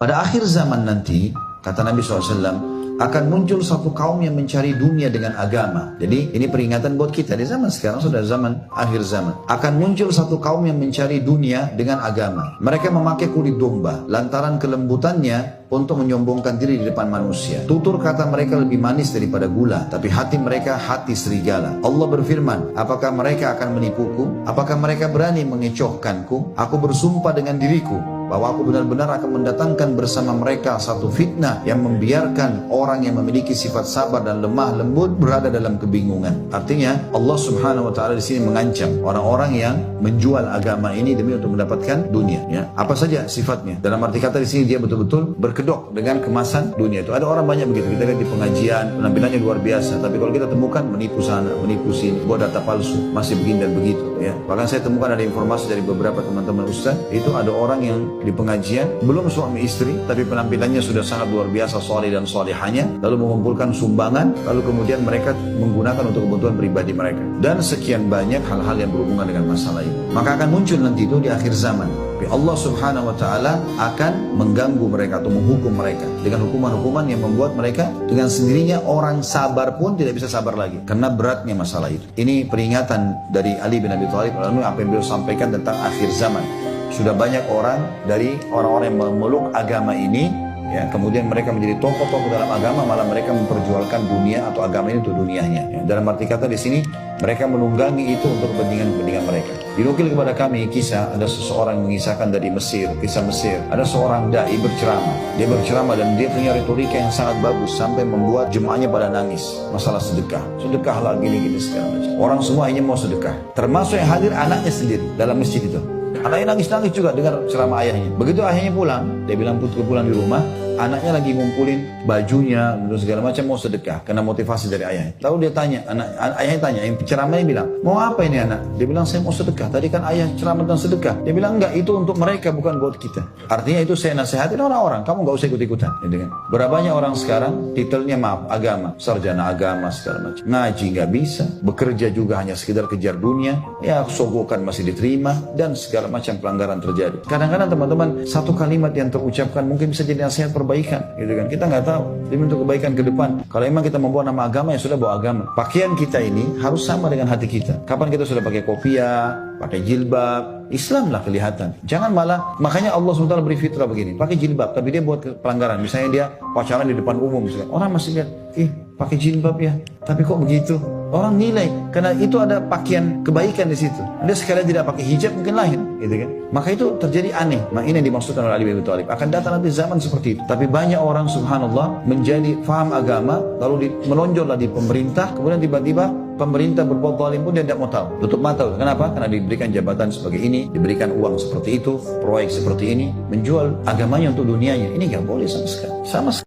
Pada akhir zaman nanti, kata Nabi SAW, akan muncul satu kaum yang mencari dunia dengan agama. Jadi ini peringatan buat kita di zaman sekarang, sudah zaman akhir zaman. Akan muncul satu kaum yang mencari dunia dengan agama. Mereka memakai kulit domba lantaran kelembutannya untuk menyombongkan diri di depan manusia. Tutur kata mereka lebih manis daripada gula, tapi hati mereka hati serigala. Allah berfirman, apakah mereka akan menipuku? Apakah mereka berani mengecohkanku? Aku bersumpah dengan diriku bahwa aku benar-benar akan mendatangkan bersama mereka satu fitnah yang membiarkan orang yang memiliki sifat sabar dan lemah lembut berada dalam kebingungan. Artinya Allah Subhanahu wa taala di sini mengancam orang-orang yang menjual agama ini demi untuk mendapatkan dunia, ya. Apa saja sifatnya? Dalam arti kata di sini dia betul-betul berkedok dengan kemasan dunia itu. Ada orang banyak begitu. Kita lihat di pengajian, penampilannya luar biasa, tapi kalau kita temukan menipu sana, menipu sini, buat data palsu, masih begini dan begitu, ya. Bahkan saya temukan ada informasi dari beberapa teman-teman ustaz, itu ada orang yang di pengajian belum suami istri tapi penampilannya sudah sangat luar biasa soleh dan solehahnya, lalu mengumpulkan sumbangan, lalu kemudian mereka menggunakan untuk kebutuhan pribadi mereka, dan sekian banyak hal-hal yang berhubungan dengan masalah ini. Maka akan muncul nanti itu di akhir zaman, Allah Subhanahu wa taala akan mengganggu mereka atau menghukum mereka dengan hukuman-hukuman yang membuat mereka dengan sendirinya orang sabar pun tidak bisa sabar lagi karena beratnya masalah itu. Ini peringatan dari Ali bin Abi Thalib lalu apa yang beliau sampaikan tentang akhir zaman. Sudah banyak orang dari orang-orang yang memeluk agama ini, ya, kemudian mereka menjadi tokoh-tokoh dalam agama, malah mereka memperjualkan dunia atau agama ini untuk dunianya. Ya, dalam arti kata di sini mereka menunggangi itu untuk kepentingan-kepentingan mereka. Dinukil kepada kami kisah, ada seseorang yang mengisahkan dari Mesir, kisah Mesir. Ada seorang dai berceramah. Dia berceramah dan dia punya retorika yang sangat bagus sampai membuat jemaahnya pada nangis. Masalah sedekah. Sedekahlah gini-gini segala macam. Orang semua hanya mau sedekah. Termasuk yang hadir anaknya sendiri dalam masjid itu. Anaknya nangis-nangis juga dengar ceramah ayahnya. Begitu ayahnya pulang, dia bilang putri pulang di rumah, anaknya lagi ngumpulin bajunya dan segala macam mau sedekah karena motivasi dari ayahnya. Lalu dia tanya, ayahnya tanya, yang ceramahnya bilang, mau apa ini anak? Dia bilang saya mau sedekah. Tadi kan ayah ceramah tentang sedekah. Dia bilang enggak, itu untuk mereka bukan buat kita. Artinya itu saya nasihatin orang-orang, kamu nggak usah ikut-ikutan. Gitu kan? Berapa banyak orang sekarang titelnya maaf agama, sarjana agama segala macam, ngaji nggak bisa, bekerja juga hanya sekedar kejar dunia, ya sogokan masih diterima dan segala macam pelanggaran terjadi. Kadang-kadang teman-teman satu kalimat yang terucapkan mungkin bisa jadi nasihat perbaikan, gitu kan? Kita nggak tahu demi untuk kebaikan ke depan. Kalau memang kita membawa nama agama, ya sudah bawa agama. Pakaian kita ini harus sama dengan hati kita. Kapan kita sudah pakai kopiah, pakai jilbab, Islam lah kelihatan. Jangan malah, makanya Allah SWT beri fitrah begini, pakai jilbab tapi dia buat pelanggaran. Misalnya dia pacaran di depan umum, misalnya. Orang masih lihat, pakai jilbab ya, tapi kok begitu? Orang nilai, karena itu ada pakaian kebaikan di situ. Dia sekalian tidak pakai hijab mungkin lain, gitu kan? Maka itu terjadi aneh. Nah, ini yang dimaksudkan oleh Ali bin Abi Thalib. Akan datang nanti zaman seperti itu. Tapi banyak orang subhanallah menjadi faham agama, lalu melonjorlah di pemerintah, kemudian tiba-tiba pemerintah berbuat zalim pun dia tidak mau tahu. Tutup mata. Kenapa? Karena diberikan jabatan sebagai ini, diberikan uang seperti itu, proyek seperti ini, menjual agamanya untuk dunianya. Ini nggak boleh sama sekali. Sama sekali.